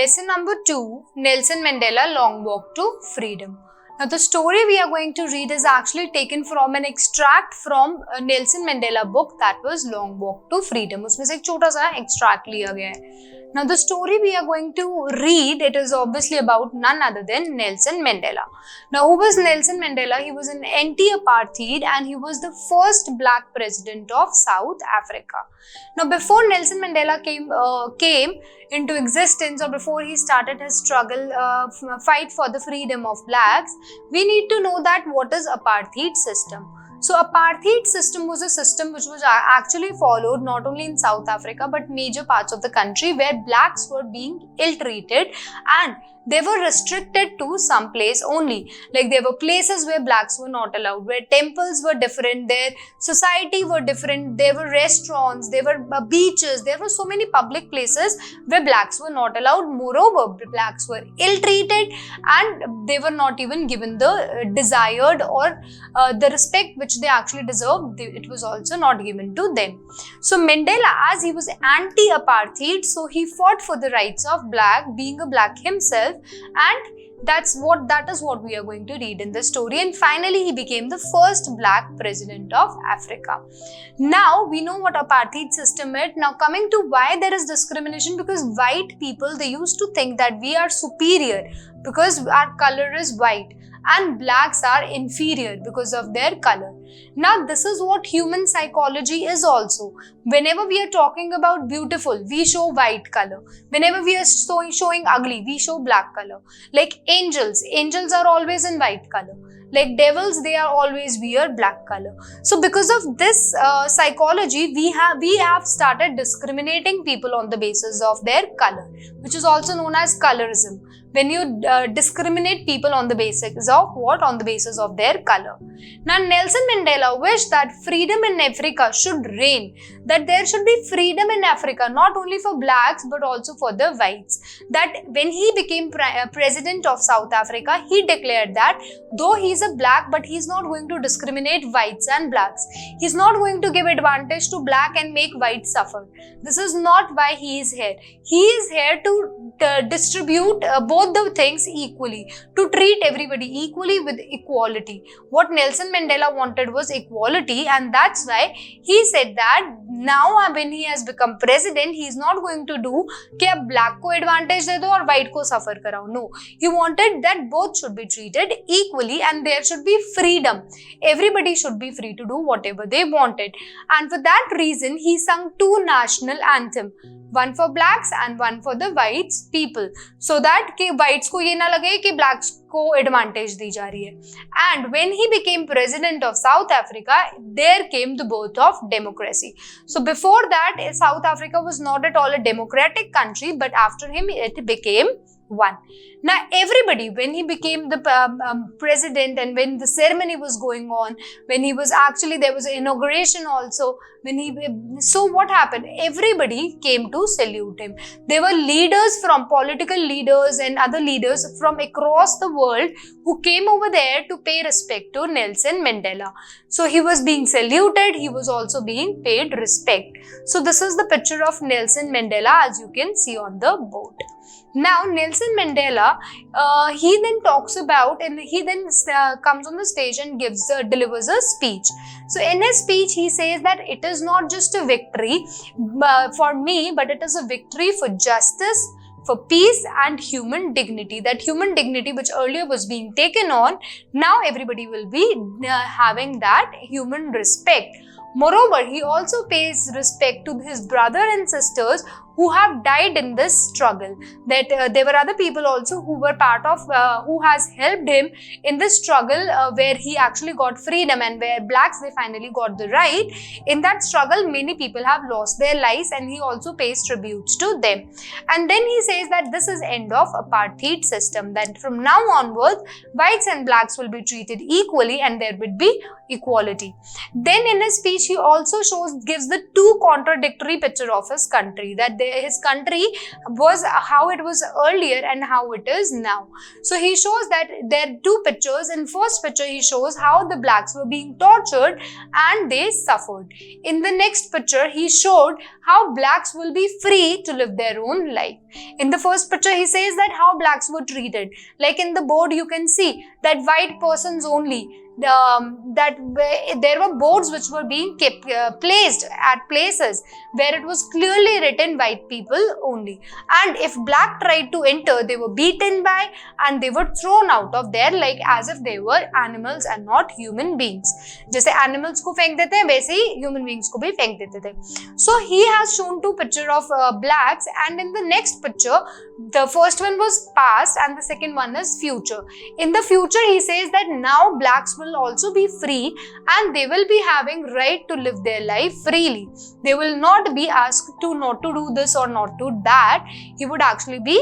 lesson number 2, Nelson Mandela Long Walk to Freedom. Now the story we are going to read is actually taken from an extract from a Nelson Mandela book, that was Long Walk to Freedom. उसमें से एक छोटा सा extract लिया गया है. Now the story we are going to read, it is obviously about none other than Nelson Mandela. Now who was Nelson Mandela? He was an anti-apartheid and he was the first black president of South Africa. Now before Nelson Mandela came into existence, or before he started his struggle, fight for the freedom of blacks, we need to know that what is apartheid system. So apartheid system was a system which was actually followed not only in South Africa but major parts of the country, where blacks were being ill-treated and they were restricted to some place only. Like there were places where blacks were not allowed, where temples were different, their society were different, there were restaurants, there were beaches, there were so many public places where blacks were not allowed. Moreover, blacks were ill-treated and they were not even given the desired or the respect which they actually deserved. It was also not given to them. So Mandela, as he was anti-apartheid, so he fought for the rights of black, being a black himself, and that is what we are going to read in the story. And finally he became the first black president of Africa. Now we know what apartheid system is. Now coming to why there is discrimination, because white people, they used to think that we are superior because our color is white and blacks are inferior because of their color. Now this is what human psychology is also. Whenever we are talking about beautiful, we show white color. Whenever we are showing ugly, we show black color. Like angels are always in white color. Like devils, they are always wear black color. So because of this psychology, we have started discriminating people on the basis of their color, which is also known as colorism. When you discriminate people on the basis of what? On the basis of their color. Now Nelson Mandela wished that freedom in Africa should reign, that there should be freedom in Africa, not only for blacks but also for the whites. That when he became president of South Africa, he declared that though he is a black, but he is not going to discriminate whites and blacks. He is not going to give advantage to black and make whites suffer. This is not why he is here. He is here to distribute both the things equally, to treat everybody equally with equality. What Nelson Mandela wanted was equality, and that's why he said that now when he has become president, he is not going to do कि black को advantage दे दो और white को suffer कराओ. No, he wanted that both should be treated equally and there should be freedom. Everybody should be free to do whatever they wanted. And for that reason, he sung 2 national anthems. One for blacks and one for the whites people, so that कि whites को ये ना लगे कि blacks को advantage दी जा रही है. And when he became president of South Africa, there came the birth of democracy. So before that, South Africa was not at all a democratic country, but after him it became one. Now everybody, when he became the president and when the ceremony was going on, when he was actually, there was an inauguration also, so what happened? Everybody came to salute him. There were leaders, from political leaders and other leaders from across the world who came over there to pay respect to Nelson Mandela. So he was being saluted, he was also being paid respect. So this is the picture of Nelson Mandela, as you can see on the board. Now Nelson Mandela, he then talks about, and he then comes on the stage and delivers a speech. So in his speech, he says that it is not just a victory for me, but it is a victory for justice, for peace and human dignity. That human dignity which earlier was being taken on, now everybody will be having that human respect. Moreover, he also pays respect to his brother and sisters who have died in this struggle. That there were other people also who were part of, who has helped him in this struggle where he actually got freedom and where blacks, they finally got the right. In that struggle, many people have lost their lives and he also pays tributes to them. And then he says that this is end of apartheid system, that from now onwards, whites and blacks will be treated equally and there would be equality. Then in his speech, he also gives the 2 contradictory picture of his country, that his country was how it was earlier and how it is now. So he shows that there are two pictures. In first picture, he shows how the blacks were being tortured and they suffered. In the next picture, he showed how blacks will be free to live their own life. In the first picture, he says that how blacks were treated. Like in the board, you can see that white persons only. That there were boards which were being kept, placed at places where it was clearly written white people only, and if black tried to enter, they were beaten by and they were thrown out of there, like as if they were animals and not human beings. जैसे animals को फेंक देते हैं वैसे ही human beings को भी फेंक देते थे. So he has shown two picture of blacks, and in the next picture, the first one was past and the second one is future. In the future, he says that now blacks will also be free and they will be having right to live their life freely. They will not be asked to not to do this or not to that. He would actually be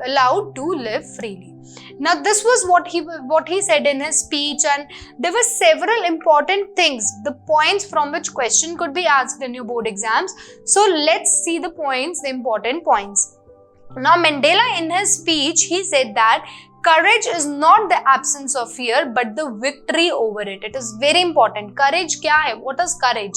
allowed to live freely. Now this was what he said in his speech, and there were several important things, the points from which question could be asked in your board exams. So let's see the points, the important points. Now Mandela, in his speech, he said that courage is not the absence of fear but the victory over it. It is very important. Courage kya hai? What is courage?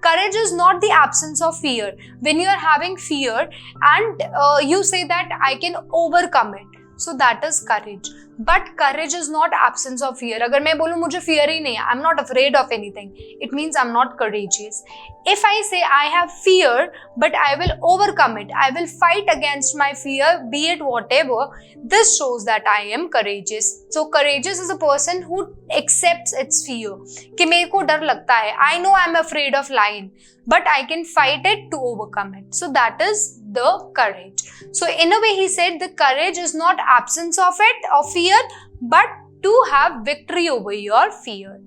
Courage is not the absence of fear. When you are having fear and you say that I can overcome it, so that is courage. But courage is not absence of fear. अगर मैं बोलूँ मुझे fear ही नहीं है, I'm not afraid of anything, it means I'm not courageous. If I say I have fear, but I will overcome it, I will fight against my fear, be it whatever, this shows that I am courageous. So courageous is a person who accepts its fear. कि मेरे को डर लगता है, I know I'm afraid of lion, but I can fight it to overcome it. So that is the courage. So in a way, he said the courage is not absence of it, of fear, but to have victory over your fear.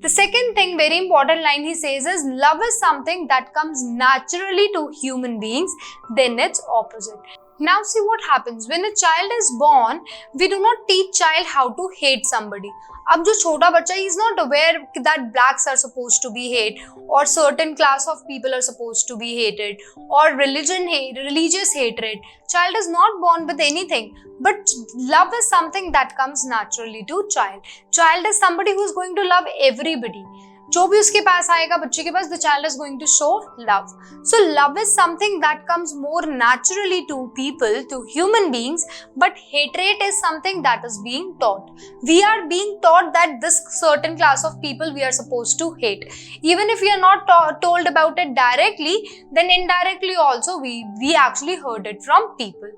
The second thing, very important line he says is, love is something that comes naturally to human beings, then its opposite. Now see what happens. When a child is born, we do not teach child how to hate somebody. अब जो छोटा बच्चा is not aware that blacks are supposed to be hate, or certain class of people are supposed to be hated, or religious hatred. Child is not born with anything, but love is something that comes naturally to child. Child is somebody who is going to love everybody. जो भी उसके पास आएगा बच्चे के पास, the child is going to show love. So love is something that comes more naturally to people, to human beings, but hatred is something that is being taught. We are being taught that this certain class of people we are supposed to hate. Even if we are not told about it directly, then indirectly also we actually heard it from people.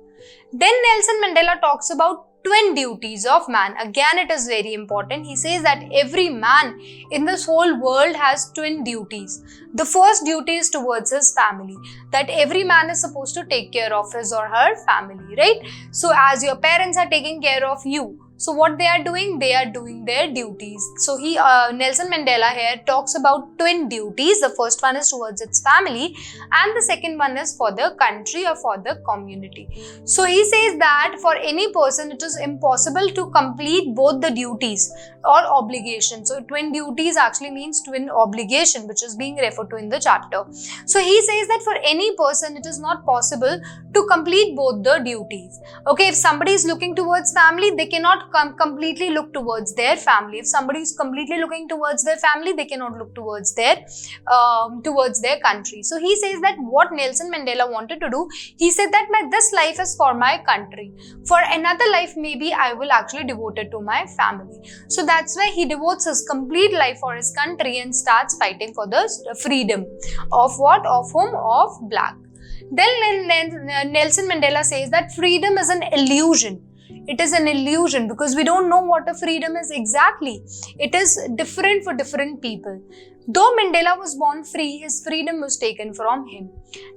Then Nelson Mandela talks about twin duties of man. Again, it is very important. He says that every man in this whole world has twin duties. The first duty is towards his family, that every man is supposed to take care of his or her family, right? So as your parents are taking care of you, so what they are doing their duties. So Nelson Mandela here talks about twin duties. The first one is towards its family and the second one is for the country or for the community. So he says that for any person it is impossible to complete both the duties or obligation. So twin duties actually means twin obligation, which is being referred to in the chapter. So he says that for any person it is not possible to complete both the duties. Okay, if somebody is looking towards family, they cannot completely look towards their family. If somebody is completely looking towards their family, they cannot look towards their country. So he says that what Nelson Mandela wanted to do, he said that this life is for my country. For another life, maybe I will actually devote it to my family. So that's why he devotes his complete life for his country and starts fighting for the freedom of what? Of whom? Of black. Then Nelson Mandela says that freedom is an illusion. It is an illusion because we don't know what a freedom is exactly. It is different for different people. Though Mandela was born free, his freedom was taken from him.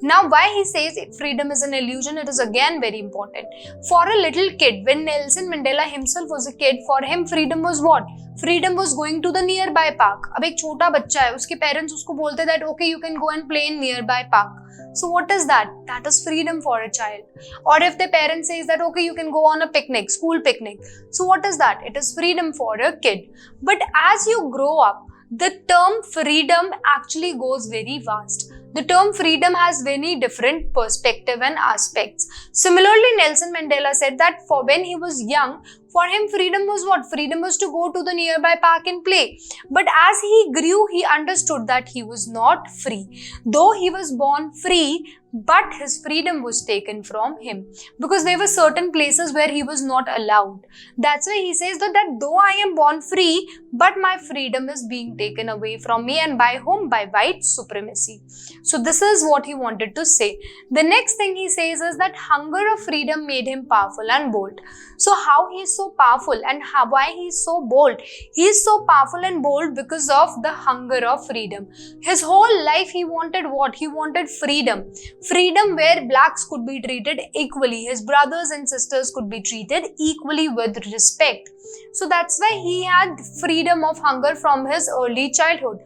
Now, why he says freedom is an illusion, it is again very important. For a little kid, when Nelson Mandela himself was a kid, for him freedom was what? Freedom was going to the nearby park. अब एक छोटा बच्चा है, उसके parents उसको बोलते that okay, you can go and play in nearby park. So what is that? That is freedom for a child. Or if the parent says that okay, you can go on a picnic, school picnic. So what is that? It is freedom for a kid. But as you grow up, the term freedom actually goes very vast. The term freedom has many different perspectives and aspects. Similarly, Nelson Mandela said that for when he was young, for him freedom was what? Freedom was to go to the nearby park and play. But as he grew, he understood that he was not free. Though he was born free, but his freedom was taken from him because there were certain places where he was not allowed. That's why he says that though I am born free, but my freedom is being taken away from me, and by whom? By white supremacy. So this is what he wanted to say. The next thing he says is that hunger of freedom made him powerful and bold. So how he is so powerful and why he is so bold? He is so powerful and bold because of the hunger of freedom. His whole life he wanted what? He wanted freedom. Freedom where blacks could be treated equally. His brothers and sisters could be treated equally with respect. So that's why he had freedom of hunger from his early childhood.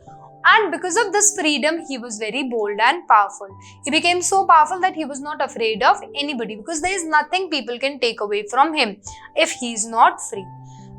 And because of this freedom, he was very bold and powerful. He became so powerful that he was not afraid of anybody because there is nothing people can take away from him if he is not free.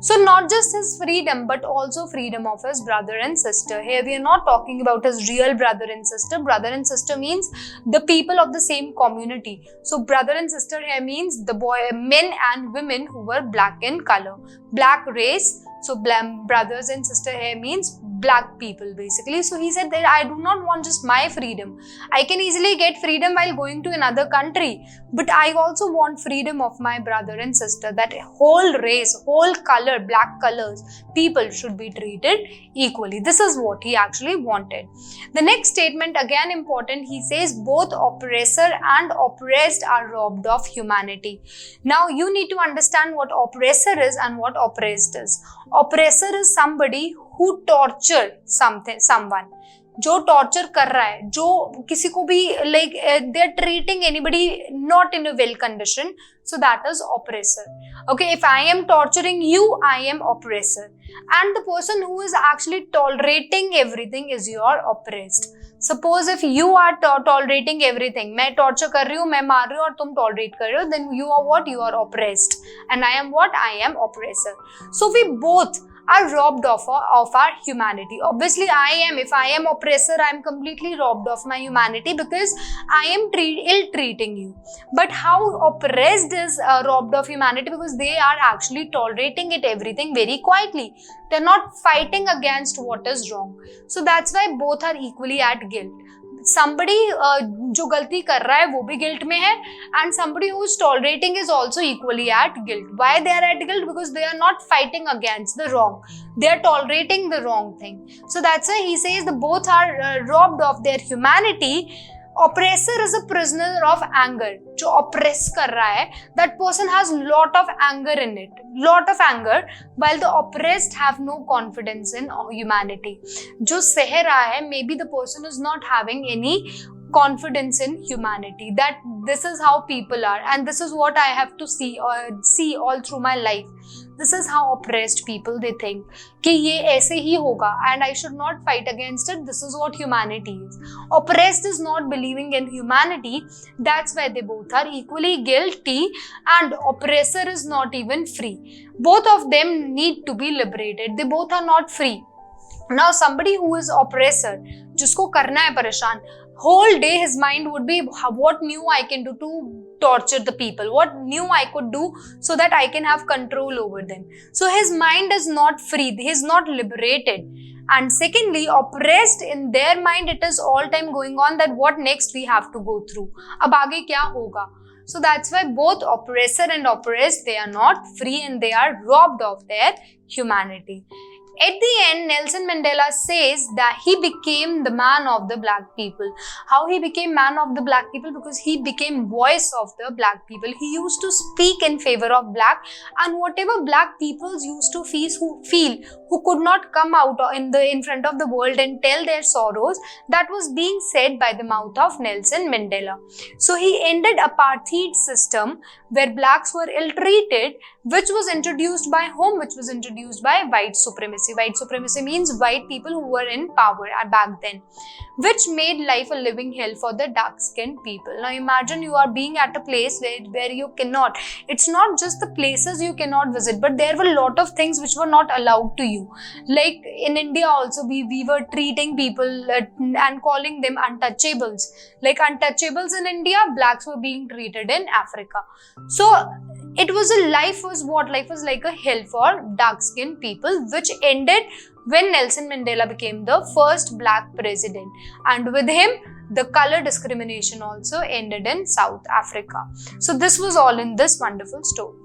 So not just his freedom, but also freedom of his brother and sister. Here we are not talking about his real brother and sister. Brother and sister means the people of the same community. So brother and sister here means the men and women who were black in color. Black race. So brothers and sister here means black people basically. So he said that I do not want just my freedom. I can easily get freedom while going to another country. But I also want freedom of my brother and sister. That whole race, whole color, black colors, people should be treated equally. This is what he actually wanted. The next statement, again important, he says both oppressor and oppressed are robbed of humanity. Now you need to understand what oppressor is and what oppressed is. Oppressor is somebody who torture someone. जो torture कर रहा है, जो किसी को भी like they are treating anybody not in a well condition, so that is oppressor. Okay, if I am torturing you, I am oppressor, and the person who is actually tolerating everything is your oppressed. Suppose if you are tolerating everything, मैं torture कर रही हूँ, मैं मार रही हूँ और तुम tolerate कर रहे हो, then you are what? You are oppressed, and I am what? I am oppressor. So we both are robbed of our humanity. Obviously, if I am oppressor, I am completely robbed of my humanity because I am ill-treating you. But how oppressed is robbed of humanity? Because they are actually tolerating it everything very quietly. They are not fighting against what is wrong. So that's why both are equally at guilt. Somebody जो गलती कर रहा है वो भी guilt में है, and somebody who is tolerating is also equally at guilt. Why they are at guilt? Because they are not fighting against the wrong. They are tolerating the wrong thing. So that's why he says the both are robbed of their humanity. Oppressor is a prisoner of anger. जो oppress कर रहा है, that person has lot of anger in it. Lot of anger, while the oppressed have no confidence in humanity. जो सह रहा है, maybe the person is not having any confidence in humanity. That this is how people are, and this is what I have to see all through my life. This is how oppressed people they think कि ये ऐसे ही होगा and I should not fight against it. This is what humanity is. Oppressed is not believing in humanity. That's why they both are equally guilty, and oppressor is not even free. Both of them need to be liberated. They both are not free. Now somebody who is oppressor, जिसको करना है परेशान, whole day his mind would be what new I can do to torture the people, what new I could do so that I can have control over them. So his mind is not free, he is not liberated. And secondly, oppressed, in their mind it is all time going on that what next we have to go through, अब आगे क्या होगा. So that's why both oppressor and oppressed, they are not free and they are robbed of their humanity. At the end, Nelson Mandela says that he became the man of the black people. How he became man of the black people? Because he became voice of the black people. He used to speak in favor of black, and whatever black peoples used to feel who could not come out in front of the world and tell their sorrows, that was being said by the mouth of Nelson Mandela. So he ended apartheid system where blacks were ill-treated, which was introduced by whom? Which was introduced by white supremacy. White supremacy means white people who were in power back then, which made life a living hell for the dark-skinned people. Now imagine you are being at a place where you cannot, it's not just the places you cannot visit, but there were a lot of things which were not allowed to you. Like in India also, we were treating people and calling them untouchables. Like untouchables in India, blacks were being treated in Africa. So it was life was like a hell for dark-skinned people, which ended when Nelson Mandela became the first black president, and with him the color discrimination also ended in South Africa. So this was all in this wonderful story.